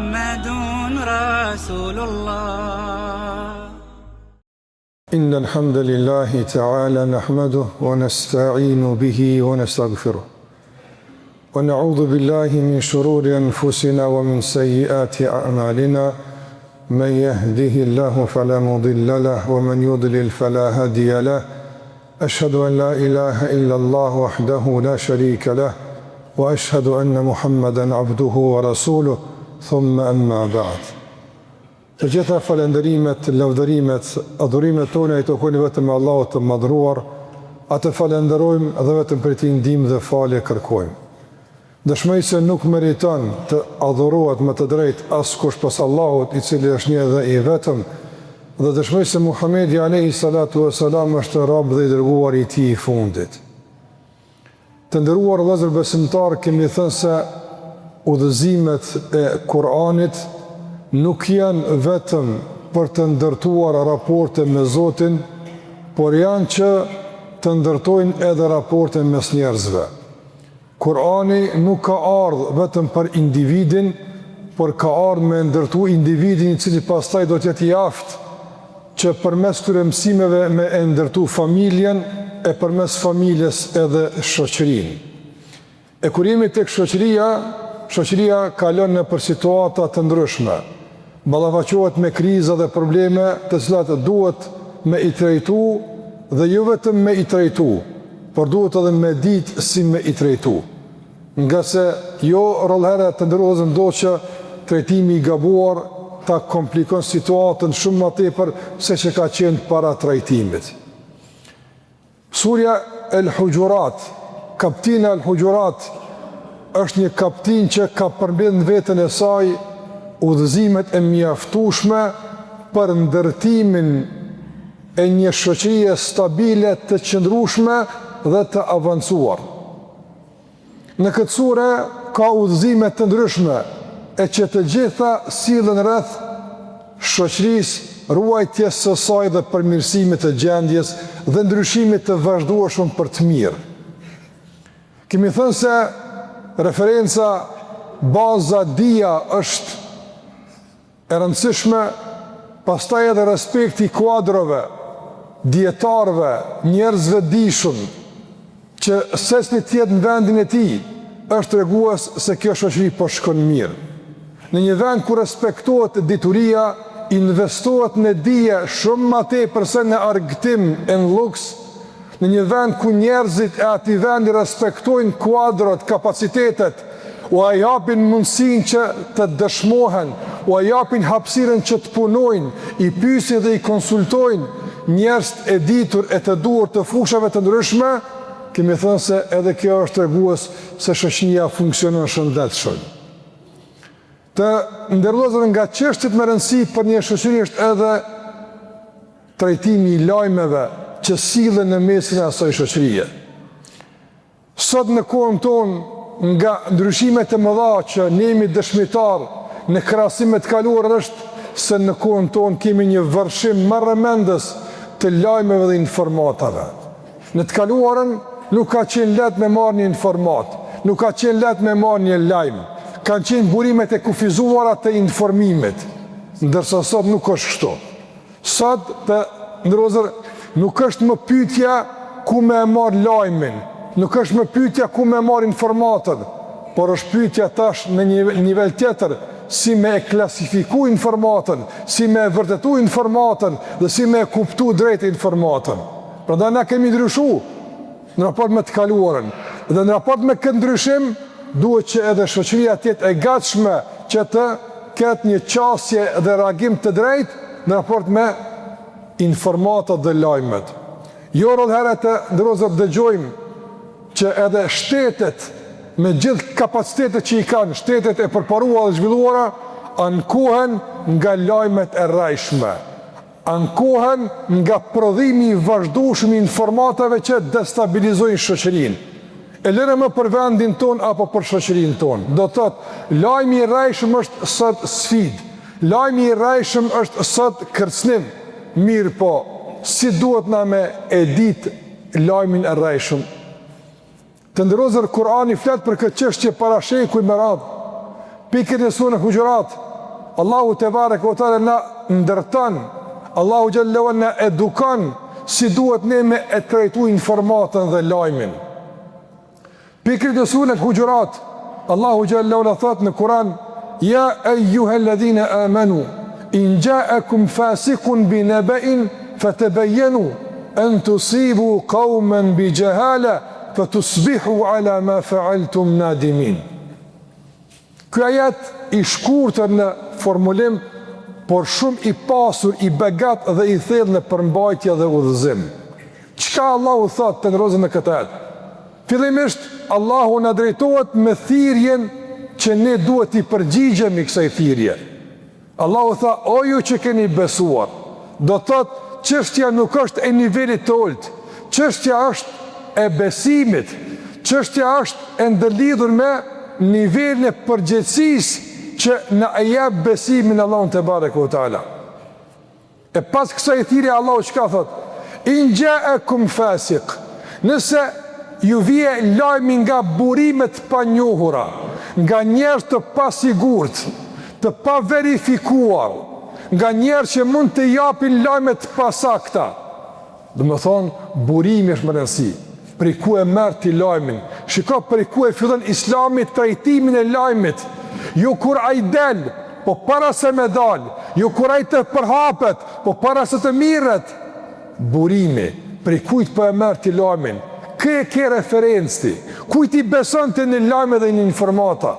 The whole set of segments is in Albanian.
محمد رسول الله. إن الحمد لله تعالى نحمده ونستعين به ونستغفره ونعوذ بالله من شرور أنفسنا ومن سيئات أعمالنا من يهده الله فلا مضل له ومن يضلل فلا هادي له أشهد أن لا إله إلا الله وحده لا شريك له وأشهد أن محمدا عبده ورسوله ثم أما بعد. Të gjitha falenderimet, lavdërimet, adhurimet tona i takojnë vetëm Allahut të madhruar, atë falenderojmë dhe vetëm prej tij ndihmë dhe falje kërkojmë. Dëshmoj se nuk meriton të adhurohet me të drejtë askush pas Allahut, i cili është një dhe i vetëm, dhe dëshmoj se Muhamedi alayhi salatu wasalam është rob dhe i dërguar i tij i fundit. Të nderuar vëllezër besimtar, kemi thënë se udhëzimet e Kur'anit nuk janë vetëm për të ndërtuar raporte me Zotin, por janë që të ndërtojnë edhe raporte mes njerëzve. Kur'ani nuk ka ardhur vetëm për individin, por ka ardhur me ndërtu individin i cili pastaj do të jetë i aftë që përmes këtyre mësimeve me e ndërtu familjen e përmes familjes edhe shoqërinë. E kur jemi tek shoqëria kalon nëpër situata të ndryshme. Ballafaqohet me kriza dhe probleme të cilat duhet me i trajtu dhe jo vetëm me i trajtu, por duhet edhe me ditë si me i trajtu. Nga se jo rrallëherë të ndërozën do që trajtimi i gabuar ta komplikon situatën shumë më tepër se që ka qenë para trajtimit. Surja El Hujurat, kaptina El Hujurat, është një kaptin që ka përmbledh në veten e saj udhëzimet e mjaftueshme për ndërtimin e një shoqërie stabile, të qëndrueshme dhe të avancuar. Në këtë sure ka udhëzime të ndryshme e që të gjitha sillen rreth shoqërisë, ruajtjes së saj dhe përmirësimit të gjendjes dhe ndryshimit të vazhdueshëm për të mirë. Kemi thënë se referenca, baza, dia është e rëndësishme, pastaj edhe respekti kuadrove, dietarëve, njerëzve dishun, që sesni tjetë në vendin e tij, është tregues se kjo shoqëri po shkon mirë. Në një vend ku respektohet dituria, investohet në dije shumë më tepër se në argëtim e në luks, në një vend ku njerëzit e atij vendi respektojnë kuadrot, kapacitetet, u a japin mundësin që të dëshmohen, u a japin hapësirën që të punojnë, i pyesin dhe i konsultojnë njerëz e ditur e të duhur të fushave të ndryshme, kemi thënë se edhe kjo është tregues se shoqëria funksionon shëndetshëm. Të ndërlozur nga çështjet më rëndësi për një shoqëri është edhe trajtimi i lajmeve që sillen në mesin e asaj shoqërie. Sot në kohën tonë, nga ndryshimet e mëdha që ne jemi dëshmitar në krahasim me të kaluarën, është se në kohën tonë kemi një vërshim marrëmendës të lajmeve dhe informatave. Në të kaluarën nuk ka qenë lehtë me marrë një informat, nuk ka qenë lehtë me marrë një lajm, kanë qenë burimet e kufizuara të informimit, ndërsa sot nuk është kështu. Sot, të ndërozër, nuk është më pyetja ku me e marrë lajmin, nuk është më pyetja ku me marrë informatën, por është pyetja tash në një nivel tjetër, si me e klasifiku informatën, si me e vërtetu informatën dhe si me e kuptu drejt informatën. Prandaj na kemi ndryshu në raport me të kaluarën. Dhe në raport me këtë ndryshim, duhet që edhe shoqëria të jetë e gatshme që të ketë një qasje dhe reagim të drejtë në raport me informatat dhe lajmet. Jo rrallëherë të ndërozë dëgjojmë që edhe shtetet me gjithë kapacitetet që i kanë, shtetet e përparuara dhe zhvilluara, ankohen nga lajmet e rrejshme, ankohen nga prodhimi i vazhdueshëm i informatave që destabilizojnë shoqërinë. E lëre më për vendin ton apo për shoqërinë ton. Do të thotë, lajmi i rrejshëm është sot sfidë, lajmi i rrejshëm është sot kërcënim. Mirë po, si duhet na me e ditë lajmin e rrejshëm? Të ndërozër, Kurani flet për këtë çështje para shekuj me radhë. Pikën e surës Hujurat, Allahu te bareke ve teala na ndërton, Allahu xhallahu na edukon si duhet ne me e trajtu informatën dhe lajmin. Pikërisht në surën Hujurat, Allahu xhallahu na thot në Kur'an: Ja eyyuhalladhina amanu in ja'akum fasiqun binaba'in fatabayyanu an tusibu qauman bijahala fatusbihu ala ma fa'altum nadimin. Ky ajet i shkurtër në formulim, por shumë i pasur, i begat dhe i thellë në përmbajtje dhe udhëzim. Çka Allahu thot të ndrozën në këtë ajet? Fillimisht, Allahu na drejtohet me thirrjen që ne duhet i përgjigjemi kësaj thirrje. Allahu tha: o ju që keni besuar, do të thotë çështja nuk është e nivelit të ulët, çështja është e besimit, çështja është e ndërlidhur me nivelin e përgjegjësisë që na e jep besimin Allahun te bareke ve teala. E pas kësaj thirrje Allahu çka thot? In ja'akum fasiq. Nëse ju vije lajmi nga burimet pa njohura, nga njerëz të pasigurt, të pa verifikuar, nga njerëz që mund të japin lajme të pasakta. Do të thonë, burimi është më rëndësi. Prej ku e merr ti lajmin? Shiko prej ku e fillon Islami trajtimin e lajmit. Jo kur ai del, po para se me dal, jo kur ai të përhapet, po para se të mirret. Burimi, prej kujt po e merr ti lajmin? Ke referencë ti? Kujt i beson ti në lajme dhe në informata?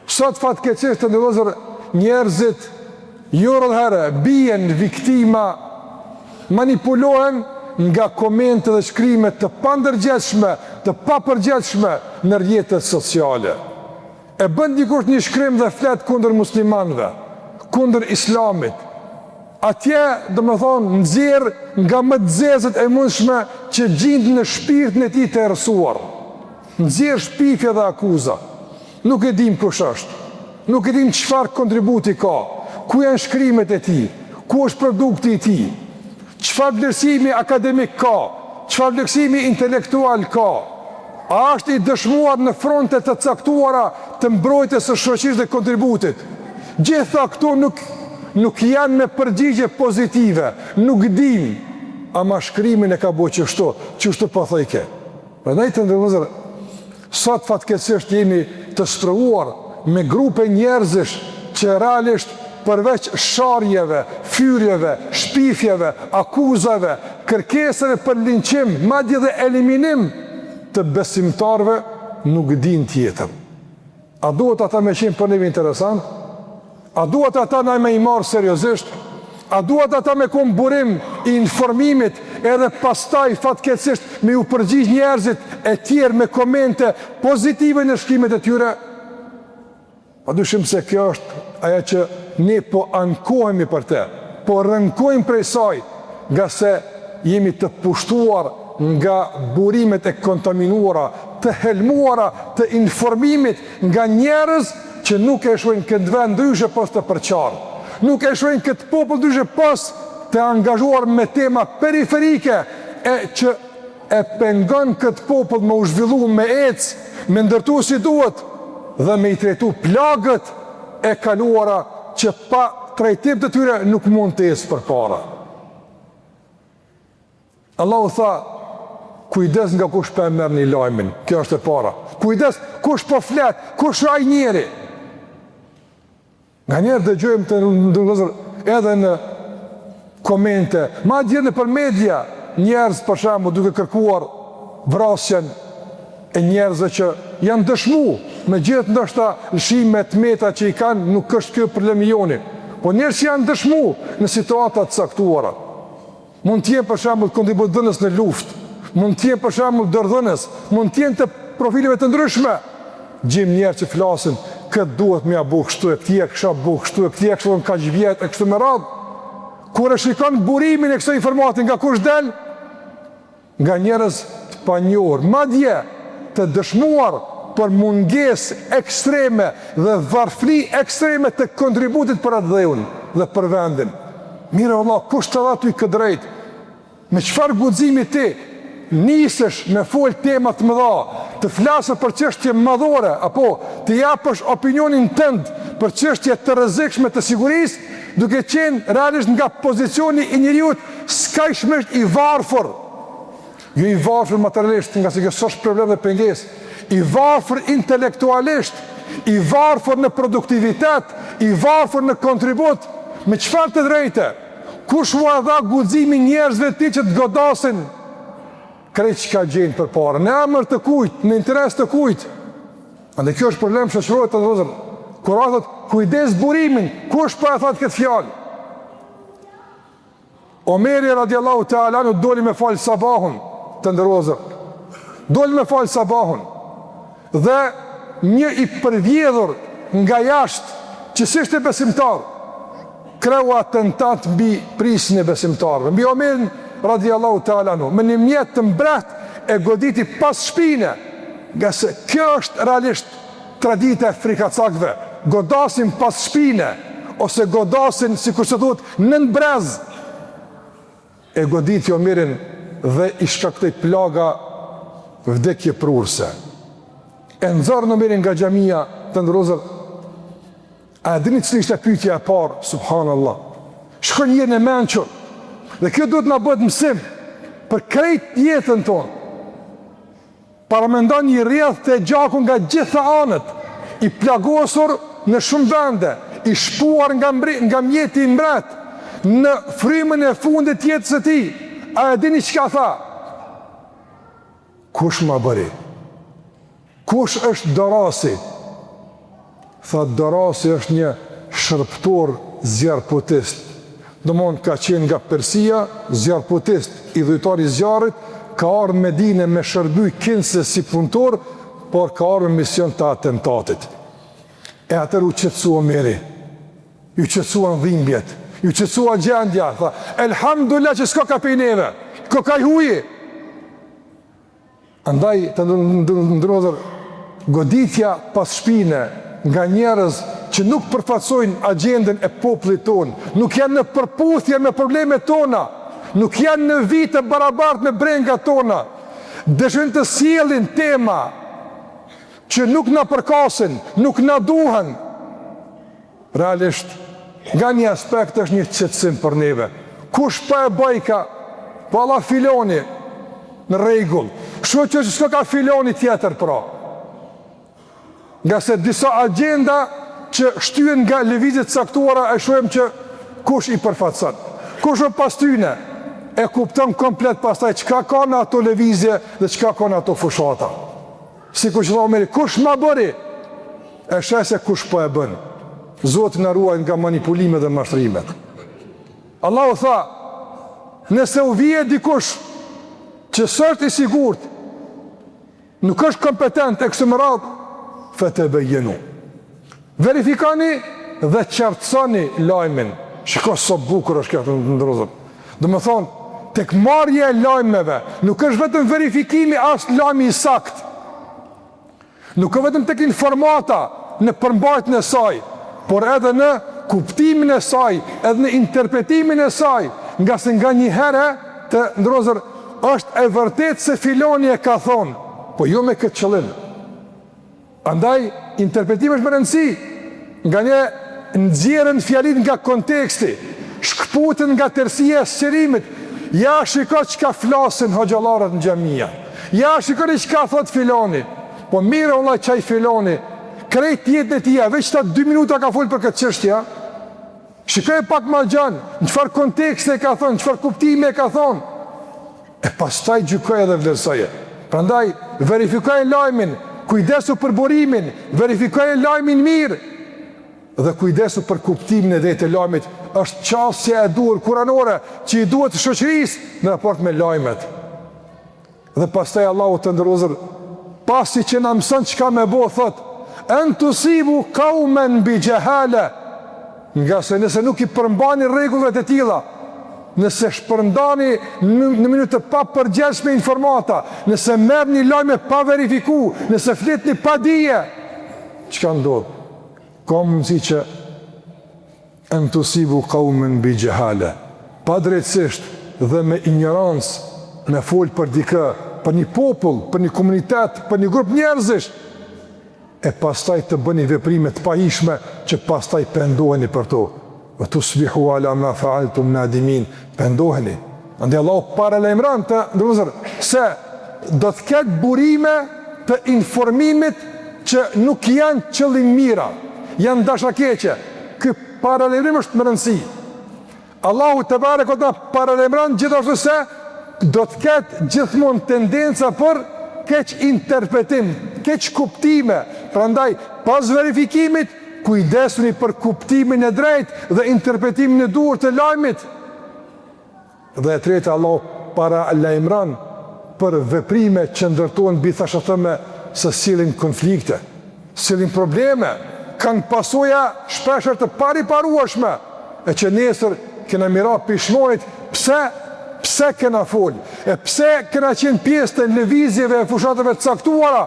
Sot fatkeqësisht të ndërlozër njerëzit jorën herë, bien viktima, manipulohen nga komente dhe shkrimet të pandërgjeshme, të papërgjeshme në rrjetet sociale. E bën dikush një shkrim dhe flet kundër muslimanëve, kundër islamit. Atje, do më thonë, nxjerr nga më të zezët e mundshme që gjindë në shpirtin e tij të errësuar. Nxjerr shpifje dhe akuza. Nuk e dim kush është. Nuk e dim çfarë kontributi ka. Ku janë shkrimet e tij? Ku është produkti i tij? Çfarë vlerësimi akademik ka? Çfarë vlerësimi intelektual ka? A është i dëshmuar në fronte të caktuara të mbrojtjes së shoqërisë dhe kontributit? Gjitha këto nuk janë me përgjigje pozitive, nuk dim, ama shkrimin e ka bërë çështo po thoj ke. Prandaj të ndërlozër, sot fatkeqësisht jemi të sprovuar me grupe njerëzish që realisht përveç sharjeve, fyrjeve, shpifjeve, akuzave, kërkesave për linçim, madje dhe eliminim të besimtarve, nuk din tjetër. A duhet ata me qenë për neve interesant? A duhet ata na me i marë seriozisht? A duhet ata me konë burim i informimit edhe pastaj fatkeqësisht me u përgjigj njerëzit e tjerë me komente pozitive në shkrimet e tyre? Pa dyshim se kjo është aja që ne po ankohemi për te, po rënkojmë prej saj, nga se jemi të pushtuar nga burimet e kontaminuara, të helmuara, të informimit nga njerëz që nuk e shohin këtë vend ndryshe pas të përqarë, nuk e shohin këtë popull ndryshe pas të angazhuar me tema periferike e që e pengon këtë popull me u zhvillu, me ecë, me ndërtu si duhet dhe me i trajtu plagët e kaluara që pa trajtim të tyre nuk mund të ecë përpara. Allahu tha: kujdes nga kush po e merr një lajmin, kjo është e para. Kujdes kush po flet, kush ai njeri. Nga njerë dëgjojmë të ndërlozër edhe në komente, madje nëpër media, njerëz për shembull duke kërkuar vrasjen e njerëzve që janë dëshmu, me gjithë ndoshta lëshime të meta që i kanë, nuk është kjo problemi joni, po njerëz që janë dëshmu në situata të caktuara. Mund të jenë për shembull kontributës në luftë, mund të jenë për shembull dërdhënës, mund të jenë të profileve të ndryshme. Gjim njerëz që flasin: këtë duhet me ja bëu kështu, e këtij e kisha bëu kështu, e këtij e kështu kaq vjet, e kështu me radhë. Kur e shikon burimin e kësaj informati nga kush del? Nga njerëz të panjohur, madje të dëshmuar për mungesë ekstreme dhe varfëri ekstreme të kontributit për atë dheun dhe për vendin. Mire Allah, kush të dha ty këtë drejt? Me çfarë guximi ti nisesh me fol tema të mëdha, të flasësh për çështje madhore, apo të japësh opinionin tënd për çështje të rrezikshme të sigurisë, duke qenë realisht nga pozicioni i njeriu skajshmërisht i varfër. Jo i varfër materialisht, nga se kjo s'është problem dhe pengesë, i varfër intelektualisht, i varfër në produktivitet, i varfër në kontribut, me çfarë të drejtë? Kush u dha guximin njerëzve ti që të godasin krejt që ka gjenë për parë, në emër të kujt, në interes të kujt. Ande kjo është problem shoqëror të ndërozur. Kur thot kujdes burimin, kush po e thot këtë fjalë? Omeri radiallahu ta'ala nuk doli me falë sabahun të ndërozur. Doli me falë sabahun. Dhe një i përvjedhur nga jashtë, që s'ishte besimtar, kreu atentat mbi prisën e besimtarëve, mbi Omerin radiallahu ta'ala anhu, me një mjet të mbret e goditi pas shpine, nga se kjo është realisht tradita e frikacakve, godasin pas shpine, ose godasin, si kur se thot, nën brez, e goditi Omerin dhe i shkaktoi plaga vdekje prurse. E nëzarë në Omerin nga xhamia të ndërozër, a dini cili ishte pyetja e parë, subhanallah. Shkon jetën e mençur. Dhe kjo duhet na bëhet mësim për krejt jetën tonë. Paramendon një rrjedh të gjakun nga gjitha anët, i plagosur në shumë vende, i shpuar nga mjeti i mbret, në frymën e fundit të jetës së tij. A e dini çka tha? Kush ma bëri? Kush është Dorasi? Tha, Dorasi është një shërptor zjarrputist. Domthon ka qenë nga Persia, zjarrputist, i dhujtari i zjarrit, ka ardhur në Medinë me shërby kinse si punëtor, por ka ardhur në mision të atentatit. E atër u qetësua Omeri, ju qetësuan dhimbjet, ju qetësua gjendja, tha, elhamdulillah që s'ka ka pejneve, ko ka i huji. Andaj të ndërozër, goditja pas shpine nga njerëz që nuk përfaqësojnë agjendën e popullit tonë, nuk janë në përputhje me problemet tona, nuk janë në vite barabart me brengat tona, dëshojnë të sjellin tema që nuk na përkasin, nuk na duhen. Realisht, nga një aspekt është një qetësim për neve. Kush pa e bajka, po Allah filoni në rregull. Kështu që s'ka ka filoni tjetër pra. Nga se disa agenda që shtyen nga lëvizjet caktuara e shohim që kush i përfaqëson. Kush o pas tyne e kupton komplet pastaj çka ka në ato lëvizje dhe çka ka në ato fushata. Sikur që thonë, kush ma bëri? E shese kush po e bën. Zoti na ruaj nga manipulimet dhe mashtrimet. Allahu tha, nëse u vije dikush që s'është i sigurt, nuk është kompetent e kështu me radhë, fatebejenu. Verifikoni dhe qartësoni lajmin. Shiko sa bukur është kjo të ndërozur. Do të thonë, tek marrja e lajmeve, nuk është vetëm verifikimi as lajmi i sakt. Nuk është vetëm tek informata në përmbajtjen e saj, por edhe në kuptimin e saj, edhe në interpretimin e saj, nga se nga një herë të ndërozur është e vërtet se filoni e ka thonë, po jo me këtë qëllim. Andaj, interpretimi është më rëndësi, nga një nxjerrën fjalit nga konteksti, shkputën nga tërësia e sqarimit. Ja shiko çka flasin hoxhallarët në xhamia. Ja shikoni çka thot filoni. Po mirë vëllai çaj filoni. Krejt jetën e tij, veç ta 2 minuta ka fol për këtë çështje. Shikoj pak më gjanë, në çfarë konteksti e ka thonë, në çfarë kuptimi e ka thonë. E pastaj gjykoj edhe vlerësoje. Prandaj verifikoj lajmin, kujdesu për burimin, verifikoj lajmin mirë dhe kujdesu për kuptimin e drejtë të lajmit. Është çështja e duhur kuranore që i duhet shoqërisë në raport me lajmet. Dhe pastaj Allahu të ndërozur, pasi që na mëson çka me bë, thot: "En tusibu qauman bi jahala." Nga se nëse nuk i përmbani rregullat e tilla, nëse shpërndani në mënyrë të pa përgjegjshme informata, nëse merrni lajme pa verifikuar, nëse fletni pa dije, çka ndodh? Ka mundësi që en tusibu qauman bi jahala, pa drejtësisht dhe me ignorancë me folë për dikë, për një popull, për një komunitet, për një grup njerëzish, e pastaj të bëni veprime të pahishme që pastaj pendoheni për to. Wa tusbihu ala ma fa'altum nadimin, pendoheni. Andaj Allahu paralajmëron të ndërmëzër se do të ketë burime të informimit që nuk janë qëllim mira, janë dashakeqe. Ky paralajmërim është më rëndësi. Allahu te barekota paralajmëron gjithashtu se do të ketë gjithmonë tendenca për keq interpretim, keq kuptime. Prandaj, pas verifikimit, kujdesuni për kuptimin e drejtë dhe interpretimin e duhur të lajmit. Dhe e treta, Allahu paralajmëron për veprime që ndërtohen mbi thashëthëme se sillin konflikte, sillin probleme, kanë pasoja shpeshher të pariparueshme, e që nesër kena mira pishmonit pse kena fol, e pse kena qenë pjesë të lëvizjeve e fushatëve të caktuara,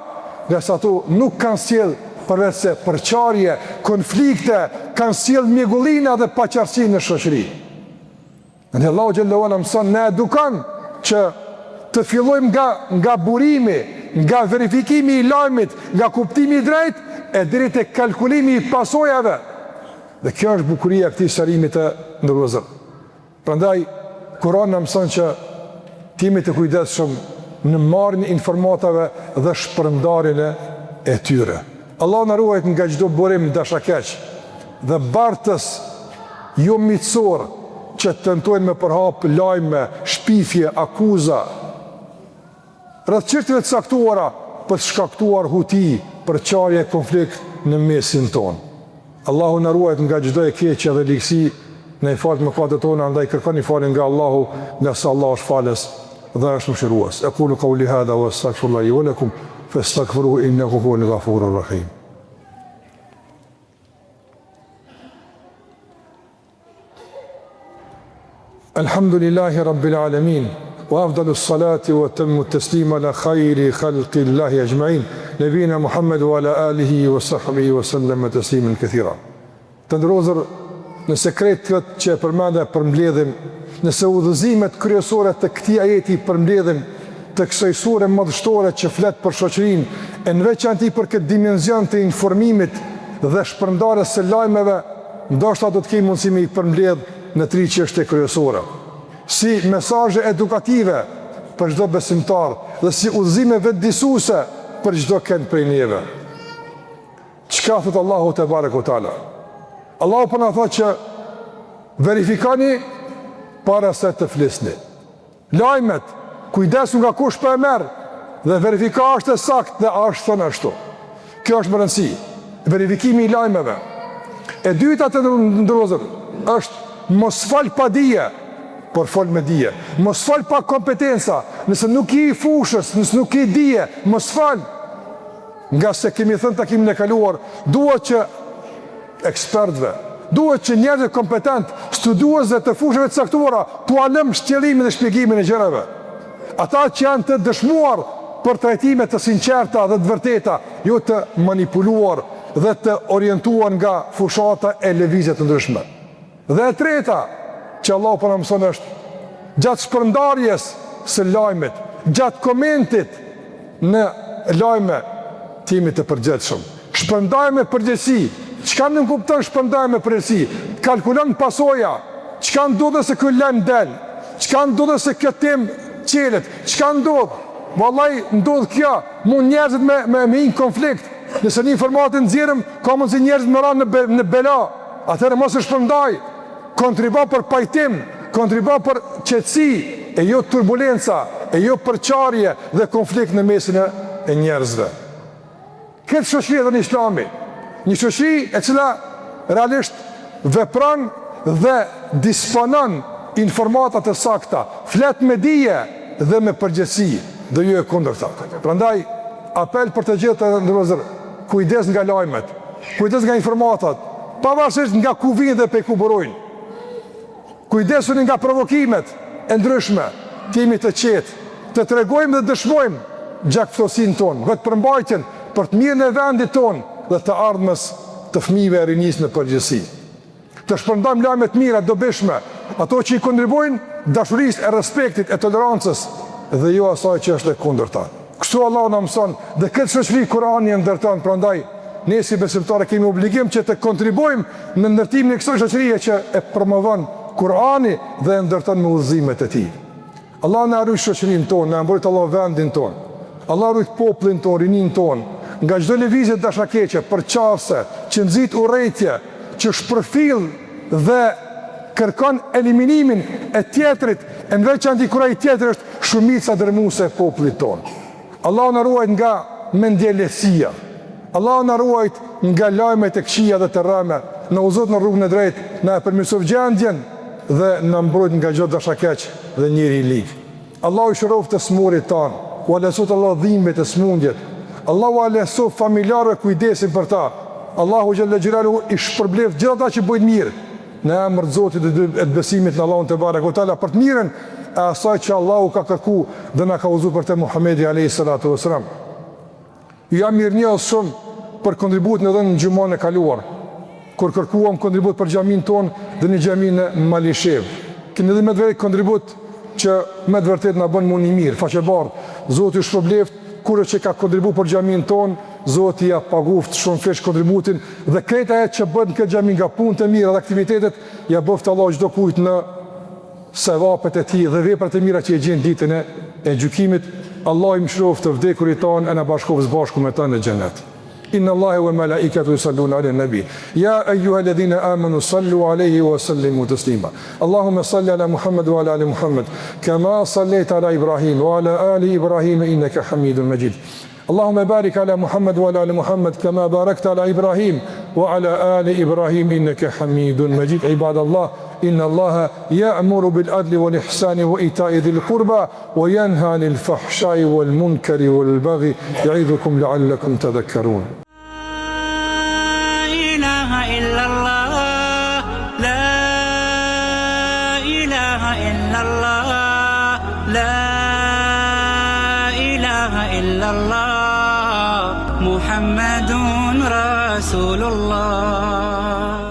nga sa ato nuk kanë sjell përveç se përçarje, konflikte, kanë sjell mjegullina dhe paqartësi në shoqëri. Në Allahu xhallahu ala mëson na edukon që të fillojmë nga burimi, nga verifikimi i lajmit, nga kuptimi i drejtë e deri te kalkulimi i pasojave. Dhe kjo është bukuria e këtij sharimi të ndërlozur. Prandaj Kurani na mëson që timi të kujdesshëm në marrjen e informatave dhe shpërndarjen e tyre. Allah na ruajt nga çdo burim dashakeq dhe bartës jo mitësor që tentojnë me përhap lajme, shpifje, akuza, rreth çështjeve të caktuara për të shkaktuar huti, përçarje, konflikt në mesin tonë. Allahu na ruajt nga çdo e keqja dhe ligësi, në i falë mëkatet tona, andaj kërkoni faljen nga Allahu, nga sa Allah është falës dhe është mëshirues. Aqulu qawli hadha wa astaghfirullahi wa lakum fastaghfiruhu innahu huwal ghafurur rahim. Alhamdulillahi rabbil alamin. Wa afdalus salati wa tammu at-taslima ala khayri khalqillahi ajma'in. Nabina Muhammad wa ala alihi wa sahbihi wa sallam tasliman kathira. Të ndërozër, në sekret këtë që përmenda përmbledhim, nëse udhëzimet kryesore të këtij ajeti përmbledhim të kësaj sure madhështore që flet për shoqërinë, e në veçanti për këtë dimension të informimit dhe shpërndarjes së lajmeve, ndoshta do të kemi mundësi me i përmbledh në 3 çështje kryesore, si mesazhe edukative për çdo besimtar dhe si udhëzime vetëdijsuese për çdo kënd prej neve. Çka thot Allahu te bareku teala? Allahu po na thotë që verifikoni para se të flisni. Lajmet, kujdesu nga kush po e merr dhe verifika është e saktë dhe është thënë ashtu. Kjo është më rëndësi, verifikimi i lajmeve. E dyta të ndërozër është mos fal pa dije, por fol me dije. Mos fal pa kompetenca, nëse nuk i fushës, nëse nuk i dije, mos fal. Nga se kemi thënë takimin e kaluar, duhet që ekspertëve, duhet që njerëzit kompetent, studiuesve të fushëve të caktuara, tu alëm shtjellimin dhe shpjegimin e gjërave. Ata që janë të dëshmuar për trajtime të sinqerta dhe të vërteta, jo të manipuluar dhe të orientuar nga fushata e lëvizje të ndryshme. Dhe e treta, që Allah po na mëson është gjatë shpërndarjes së lajmit, gjatë komentit në lajme, timi të përgjithshëm. Shpërndajme përgjithësi. Çka nuk kupton shpërndajme përgjithësi? Kalkulon pasoja. Çka ndodh se ky lajm del? Çka ndodh se kjo temë çelet? Çka ndodh? Vallai ndodh kjo, mund njerëzit me një konflikt. Nëse një informatë nxjerrëm, ka mundsi njerëzit më ranë në bela. Atëherë mos e shpërndaj. Kontribo për pajtim, kontribo për qetësi, e jo turbulenca, e jo përçarje dhe konflikt në mesin e njerëzve. Këtë shoqëri dhe në Islami, një shoqëri e cila realisht vepron dhe disponon informatat e sakta, flet me dije dhe me përgjegjësi, dhe jo e kundërta. Prandaj apel për të gjithë të ndërozër, kujdes nga lajmet, kujdes nga informatat, pavarësisht nga ku vijnë dhe pe ku burojnë. Kujdesuni nga provokimet e ndryshme, timi të qetë, të tregojmë dhe dëshmojmë gjakftësinë tonë, vetë përmbajtjen për të mirën e vendit tonë dhe të ardhmës të fëmijëve e rinisë në përgjithësi. Të shpërndajmë lajme të mira, dobishme, ato që i kontribuojnë dashurisë, e respektit, e tolerancës dhe jo asaj që është e kundërta. Kështu Allah na mëson dhe këtë shoqëri Kurani e ndërton, prandaj ne si besimtarë kemi obligim që të kontribuojmë në ndërtimin e kësaj shoqërie që e promovon Kurani dhe e ndërton me udhëzimet e tij. Allah na ruaj shoqërinë tonë, na mbrojt Allah vendin tonë. Allah ruaj popullin tonë, rinin tonë nga çdo lëvizje dashakeqe, përqarse, që nxit urrëtie, që shpërfill dhe kërkon eliminimin e tjetrit, e në veçantë kur ai tjetri është shumica dërmuese e popullit tonë. Allah na ruaj nga mendjelesia. Allah na ruaj nga lajmet e këqija dhe të rrëme, na udhëzon në rrugën e drejtë, na përmirëson gjendjen dhe na mbrojt nga çdo dashakeq dhe njeri i lig. Allahu i shëroft të smurit tanë, u alesot Allah dhimbjet e smundjet. Allahu alesot familjarëve kujdesin për ta. Allahu xhalla xhelaluhu i shpërbleft gjithë ata që bëjnë mirë. Në emër të Zotit dhe të besimit në Allahun te barekuhu teala për të mirën e asaj që Allahu ka kërku dhe na ka udhëzuar për te Muhamedi alayhi salatu wasalam. Jam mirënjohës shumë për kontributin e dhënë në xhumën e kaluar, kur kërkuam kontribut për xhamin tonë dhe në xhamin e Malishev. Kemi edhe me vetë kontribut që me të vërtet na bën mundi mirë, faqebardh. Zoti ju shpërbleft kurrë që ka kontribuar për xhamin tonë, Zoti ja paguft shumë fish kontributin dhe krejt ajo që bën këtë xhamin nga punët e mira dhe aktivitetet, ja boft Allah çdo kujt në sevapet e tij dhe veprat e mira që e gjen ditën e gjykimit. Allah i mëshiroft të vdekurit tonë e na bashkoft bashku me ta në xhenet. إن الله وملائكته يصلون على النبي يا أيها الذين آمنوا صلوا عليه وسلموا تسليما اللهم صل على محمد وعلى آل محمد كما صليت على إبراهيم وعلى آل إبراهيم إنك حميد مجيد اللهم بارك على محمد وعلى آل محمد كما باركت على إبراهيم وعلى آل إبراهيم إنك حميد مجيد عباد الله إن الله يأمر بالعدل والإحسان وإيتاء ذي القربى وينهى عن الفحشاء والمنكر والبغي يعظكم لعلكم تذكرون إلا الله لا إله إلا الله لا إله إلا الله محمد رسول الله